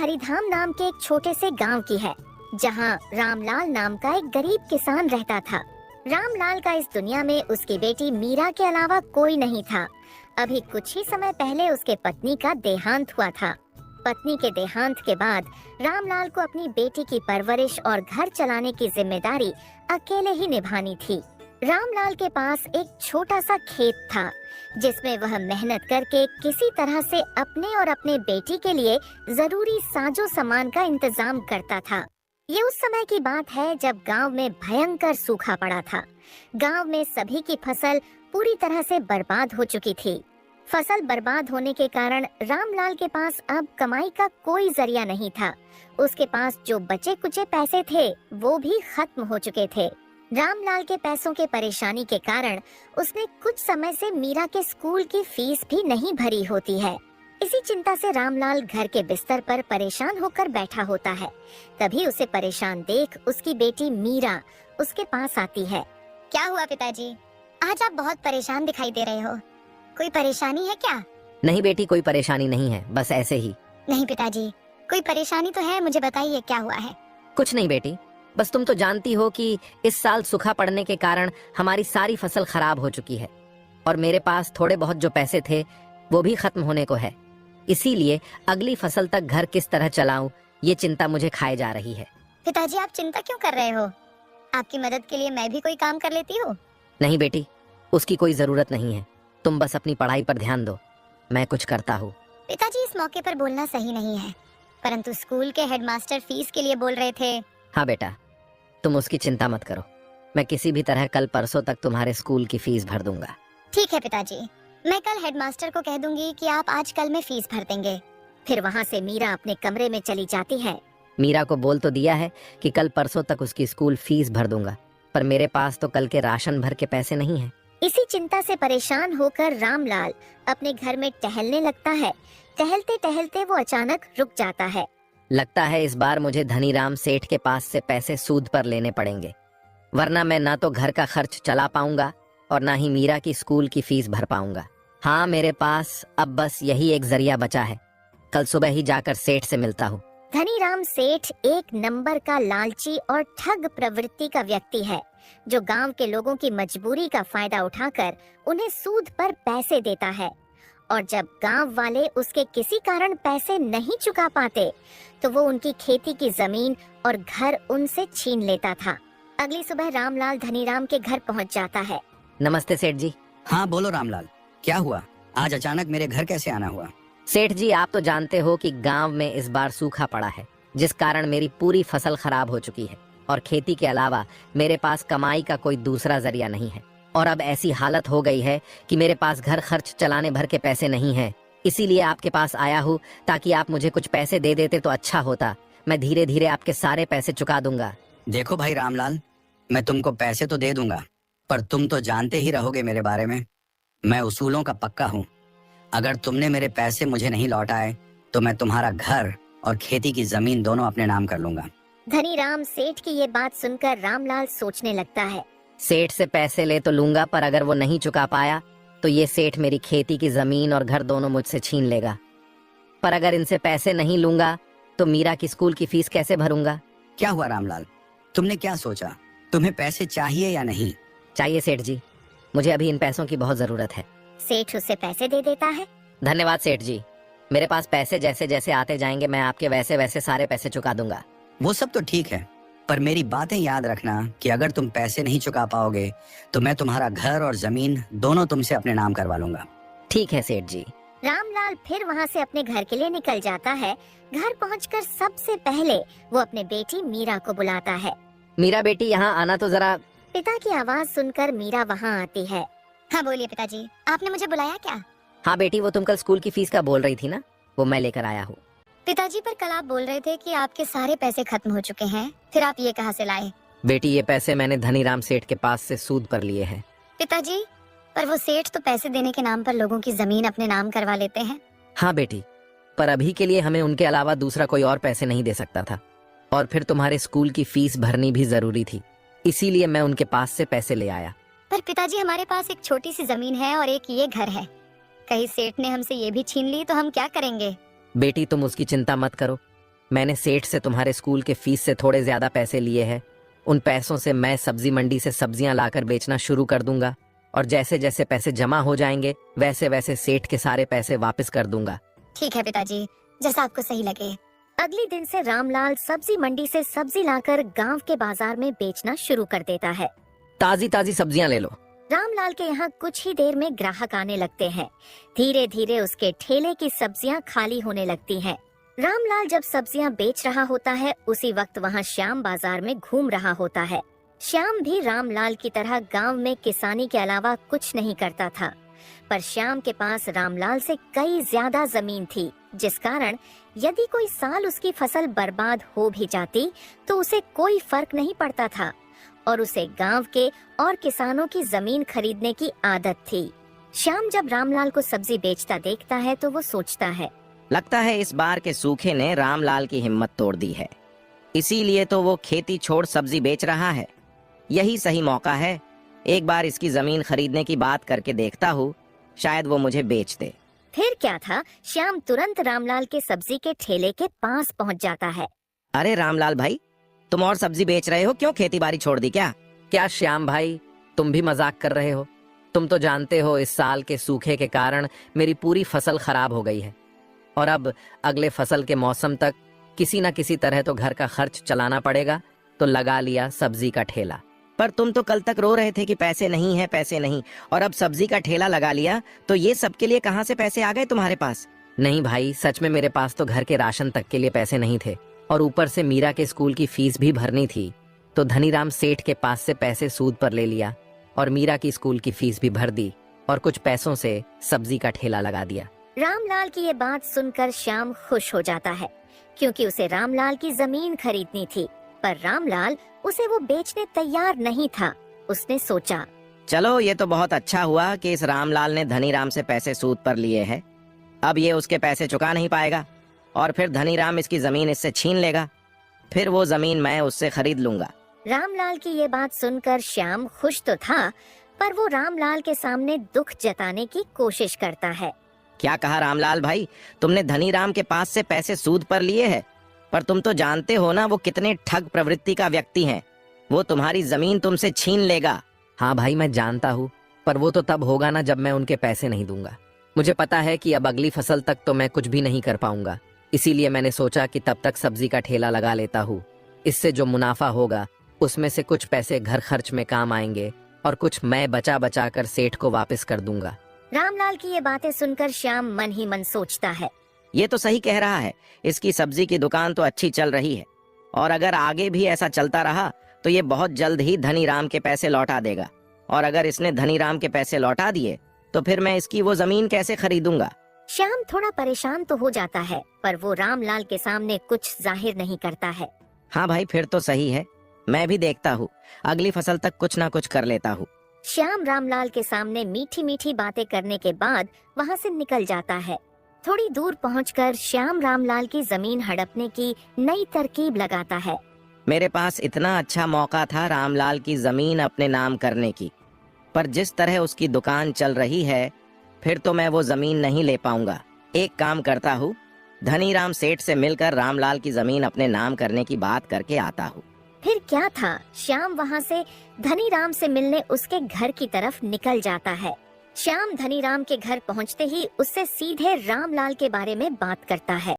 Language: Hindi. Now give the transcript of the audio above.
हरिधाम नाम के एक छोटे से गांव की है, जहां रामलाल नाम का एक गरीब किसान रहता था। रामलाल का इस दुनिया में उसकी बेटी मीरा के अलावा कोई नहीं था। अभी कुछ ही समय पहले उसके पत्नी का देहांत हुआ था। पत्नी के देहांत के बाद रामलाल को अपनी बेटी की परवरिश और घर चलाने की जिम्मेदारी अकेले ही निभानी थी। रामलाल के पास एक छोटा सा खेत था, जिसमें वह मेहनत करके किसी तरह से अपने और अपने बेटी के लिए जरूरी साजो सामान का इंतजाम करता था। ये उस समय की बात है जब गांव में भयंकर सूखा पड़ा था। गांव में सभी की फसल पूरी तरह से बर्बाद हो चुकी थी। फसल बर्बाद होने के कारण रामलाल के पास अब कमाई का कोई जरिया नहीं था। उसके पास जो बचे कुचे पैसे थे वो भी खत्म हो चुके थे। रामलाल के पैसों के परेशानी के कारण उसने कुछ समय से मीरा के स्कूल की फीस भी नहीं भरी होती है। इसी चिंता से रामलाल घर के बिस्तर पर परेशान होकर बैठा होता है। तभी उसे परेशान देख उसकी बेटी मीरा उसके पास आती है। क्या हुआ पिताजी? आज आप बहुत परेशान दिखाई दे रहे हो। कोई परेशानी है क्या? नहीं बेटी, कोई परेशानी नहीं है, बस ऐसे ही। नहीं पिताजी, कोई परेशानी तो है, मुझे बताइए क्या हुआ है। कुछ नहीं बेटी, बस तुम तो जानती हो कि इस साल सूखा पड़ने के कारण हमारी सारी फसल खराब हो चुकी है और मेरे पास थोड़े बहुत जो पैसे थे वो भी खत्म होने को है। इसीलिए अगली फसल तक घर किस तरह चलाऊं, ये चिंता मुझे खाए जा रही है। पिताजी आप चिंता क्यों कर रहे हो? आपकी मदद के लिए मैं भी कोई काम कर लेती हूँ। नहीं बेटी, उसकी कोई जरूरत नहीं है, तुम बस अपनी पढ़ाई पर ध्यान दो, मैं कुछ करता हूँ। पिताजी इस मौके पर बोलना सही नहीं है, परंतु स्कूल के हेडमास्टर फीस के लिए बोल रहे थे। हाँ बेटा, तुम उसकी चिंता मत करो, मैं किसी भी तरह कल परसों तक तुम्हारे स्कूल की फीस भर दूंगा। ठीक है पिताजी, मैं कल हेडमास्टर को कह दूंगी कि आप आज कल में फीस भर देंगे। फिर वहाँ से मीरा अपने कमरे में चली जाती है। मीरा को बोल तो दिया है कि कल परसों तक उसकी स्कूल फीस भर दूंगा, पर मेरे पास तो कल के राशन भर के पैसे नहीं हैं। इसी चिंता से परेशान होकर रामलाल अपने घर में टहलने लगता है। टहलते टहलते वो अचानक रुक जाता है। लगता है इस बार मुझे धनीराम सेठ के पास से पैसे सूद पर लेने पड़ेंगे, वरना मैं ना तो घर का खर्च चला पाऊंगा और ना ही मीरा की स्कूल की फीस भर पाऊंगा। हाँ, मेरे पास अब बस यही एक जरिया बचा है, कल सुबह ही जाकर सेठ से मिलता हूँ। धनीराम सेठ एक नंबर का लालची और ठग प्रवृत्ति का व्यक्ति है, जो गांव के लोगों की मजबूरी का फायदा उठाकर उन्हें सूद पर पैसे देता है। और जब गांव वाले उसके किसी कारण पैसे नहीं चुका पाते, तो वो उनकी खेती की जमीन और घर उनसे छीन लेता था। अगली सुबह रामलाल धनीराम के घर पहुंच जाता है। नमस्ते सेठ जी। हाँ बोलो रामलाल, क्या हुआ? आज अचानक मेरे घर कैसे आना हुआ? सेठ जी, आप तो जानते हो कि गांव में इस बार सूखा पड़ा है, जिस कारण मेरी पूरी फसल खराब हो चुकी है और खेती के अलावा मेरे पास कमाई का कोई दूसरा जरिया नहीं है। और अब ऐसी हालत हो गई है कि मेरे पास घर खर्च चलाने भर के पैसे नहीं हैं। इसीलिए आपके पास आया हूँ ताकि आप मुझे कुछ पैसे दे देते तो अच्छा होता। मैं धीरे धीरे आपके सारे पैसे चुका दूंगा। देखो भाई रामलाल, मैं तुमको पैसे तो दे दूंगा, पर तुम तो जानते ही रहोगे मेरे बारे में, मैं उसूलों का पक्का हूँ। अगर तुमने मेरे पैसे मुझे नहीं लौटाए तो मैं तुम्हारा घर और खेती की जमीन दोनों अपने नाम कर लूंगा। धनीराम सेठ की ये बात सुनकर रामलाल सोचने लगता है। सेठ से पैसे ले तो लूंगा, पर अगर वो नहीं चुका पाया तो ये सेठ मेरी खेती की जमीन और घर दोनों मुझसे छीन लेगा। पर अगर इनसे पैसे नहीं लूंगा तो मीरा की स्कूल की फीस कैसे भरूंगा? क्या हुआ रामलाल, तुमने क्या सोचा? तुम्हें पैसे चाहिए या नहीं? चाहिए सेठ जी, मुझे अभी इन पैसों की बहुत जरूरत है। सेठ उसे पैसे दे देता है। धन्यवाद सेठ जी, मेरे पास पैसे जैसे जैसे आते जाएंगे मैं आपके वैसे वैसे सारे पैसे चुका दूंगा। वो सब तो ठीक है, पर मेरी बातें याद रखना कि अगर तुम पैसे नहीं चुका पाओगे तो मैं तुम्हारा घर और जमीन दोनों तुमसे अपने नाम करवा लूंगा। ठीक है सेठ जी। रामलाल फिर वहाँ से अपने घर के लिए निकल जाता है। घर पहुंचकर सबसे पहले वो अपने बेटी मीरा को बुलाता है। मीरा बेटी, यहाँ आना तो जरा। पिता की आवाज सुनकर मीरा वहाँ आती है। हाँ बोलिए पिताजी, आपने मुझे बुलाया क्या? हाँ बेटी, वो तुम कल स्कूल की फीस का बोल रही थी ना, वो मैं लेकर आया हूँ। पिताजी, पर कल आप बोल रहे थे कि आपके सारे पैसे खत्म हो चुके हैं, फिर आप ये कहाँ से लाए? बेटी, ये पैसे मैंने धनीराम सेठ के पास से सूद पर लिए हैं। पिताजी, पर वो सेठ तो पैसे देने के नाम पर लोगों की जमीन अपने नाम करवा लेते हैं। हाँ बेटी, पर अभी के लिए हमें उनके अलावा दूसरा कोई और पैसे नहीं दे सकता था, और फिर तुम्हारे स्कूल की फीस भरनी भी जरूरी थी, इसीलिए मैं उनके पास से पैसे ले आया। पर पिताजी, हमारे पास एक छोटी सी जमीन है और एक ये घर है, कहीं सेठ ने हमसे ये भी छीन ली तो हम क्या करेंगे? बेटी, तुम उसकी चिंता मत करो, मैंने सेठ से तुम्हारे स्कूल के फीस से थोड़े ज्यादा पैसे लिए हैं। उन पैसों से मैं सब्जी मंडी से सब्जियां लाकर बेचना शुरू कर दूंगा और जैसे जैसे पैसे जमा हो जाएंगे वैसे वैसे सेठ के सारे पैसे वापस कर दूंगा। ठीक है पिताजी, जैसा आपको सही लगे। अगले दिन से रामलाल सब्जी मंडी से सब्जी लाकर गांव के बाजार में बेचना शुरू कर देता है। ताजी ताजी सब्जियां ले लो। रामलाल के यहाँ कुछ ही देर में ग्राहक आने लगते हैं। धीरे धीरे उसके ठेले की सब्जियां खाली होने लगती हैं। रामलाल जब सब्जियां बेच रहा होता है उसी वक्त वहाँ श्याम बाजार में घूम रहा होता है। श्याम भी रामलाल की तरह गांव में किसानी के अलावा कुछ नहीं करता था, पर श्याम के पास रामलाल से कई ज्यादा जमीन थी, जिस कारण यदि कोई साल उसकी फसल बर्बाद हो भी जाती तो उसे कोई फर्क नहीं पड़ता था और उसे गांव के और किसानों की जमीन खरीदने की आदत थी। श्याम जब रामलाल को सब्जी बेचता देखता है तो वो सोचता है, लगता है इस बार के सूखे ने रामलाल की हिम्मत तोड़ दी है, इसीलिए तो वो खेती छोड़ सब्जी बेच रहा है। यही सही मौका है, एक बार इसकी जमीन खरीदने की बात करके देखता हूँ, शायद वो मुझे बेच दे। फिर क्या था, श्याम तुरंत रामलाल के सब्जी के ठेले के पास पहुंच जाता है। अरे रामलाल भाई, तुम और सब्जी बेच रहे हो, क्यों खेती बाड़ी छोड़ दी क्या? क्या श्याम भाई, तुम भी मजाक कर रहे हो? तुम तो जानते हो इस साल के सूखे के कारण मेरी पूरी फसल खराब हो गई है और अब अगले फसल के मौसम तक किसी न किसी तरह तो घर का खर्च चलाना पड़ेगा, तो लगा लिया सब्जी का ठेला। पर तुम तो कल तक रो रहे थे कि पैसे नहीं है, पैसे नहीं, और अब सब्जी का ठेला लगा लिया, तो ये सबके लिए कहाँ से पैसे आ गए तुम्हारे पास? नहीं भाई, सच में मेरे पास तो घर के राशन तक के लिए पैसे नहीं थे और ऊपर से मीरा के स्कूल की फीस भी भरनी थी, तो धनीराम सेठ के पास से पैसे सूद पर ले लिया और मीरा की स्कूल की फीस भी भर दी और कुछ पैसों से सब्जी का ठेला लगा दिया। रामलाल की ये बात सुनकर श्याम खुश हो जाता है, क्योंकि उसे रामलाल की जमीन खरीदनी थी, पर रामलाल उसे वो बेचने तैयार नहीं था। उसने सोचा, चलो ये तो बहुत अच्छा हुआ कि इस रामलाल ने धनीराम से पैसे सूद पर लिए हैं। अब ये उसके पैसे चुका नहीं पाएगा और फिर धनीराम इसकी जमीन इससे छीन लेगा, फिर वो जमीन मैं उससे खरीद लूंगा। रामलाल की ये बात सुनकर श्याम खुश तो था, पर वो रामलाल के सामने दुख जताने की कोशिश करता है। क्या कहा रामलाल भाई, तुमने धनीराम के पास से पैसे सूद पर लिए हैं? पर तुम तो जानते हो ना वो कितने ठग प्रवृत्ति का व्यक्ति हैं। वो तुम्हारी जमीन तुमसे छीन लेगा। हाँ भाई, मैं जानता हूँ, पर वो तो तब होगा ना जब मैं उनके पैसे नहीं दूंगा। मुझे पता है कि अब अगली फसल तक तो मैं कुछ भी नहीं कर पाऊंगा, इसीलिए मैंने सोचा कि तब तक सब्जी का ठेला लगा लेता हूँ। इससे जो मुनाफा होगा उसमें से कुछ पैसे घर खर्च में काम आएंगे और कुछ मैं बचा बचा कर सेठ को वापस कर दूंगा। रामलाल की ये बातें सुनकर श्याम मन ही मन सोचता है, ये तो सही कह रहा है, इसकी सब्जी की दुकान तो अच्छी चल रही है और अगर आगे भी ऐसा चलता रहा तो ये बहुत जल्द ही धनीराम के पैसे लौटा देगा, और अगर इसने धनीराम के पैसे लौटा दिए तो फिर मैं इसकी वो जमीन कैसे खरीदूंगा। श्याम थोड़ा परेशान तो हो जाता है, पर वो रामलाल के सामने कुछ जाहिर नहीं करता है। हाँ भाई, फिर तो सही है, मैं भी देखता हूँ, अगली फसल तक कुछ ना कुछ कर लेता हूँ। श्याम रामलाल के सामने मीठी मीठी बातें करने के बाद वहाँ से निकल जाता है। थोड़ी दूर पहुंचकर श्याम रामलाल की जमीन हड़पने की नई तरकीब लगाता है। मेरे पास इतना अच्छा मौका था रामलाल की जमीन अपने नाम करने की, पर जिस तरह उसकी दुकान चल रही है फिर तो मैं वो जमीन नहीं ले पाऊंगा। एक काम करता हूँ, धनीराम सेठ से मिलकर रामलाल की जमीन अपने नाम करने की बात करके आता हूँ। फिर क्या था, श्याम वहाँ से धनीराम से मिलने उसके घर की तरफ निकल जाता है। श्याम धनीराम के घर पहुँचते ही उससे सीधे रामलाल के बारे में बात करता है।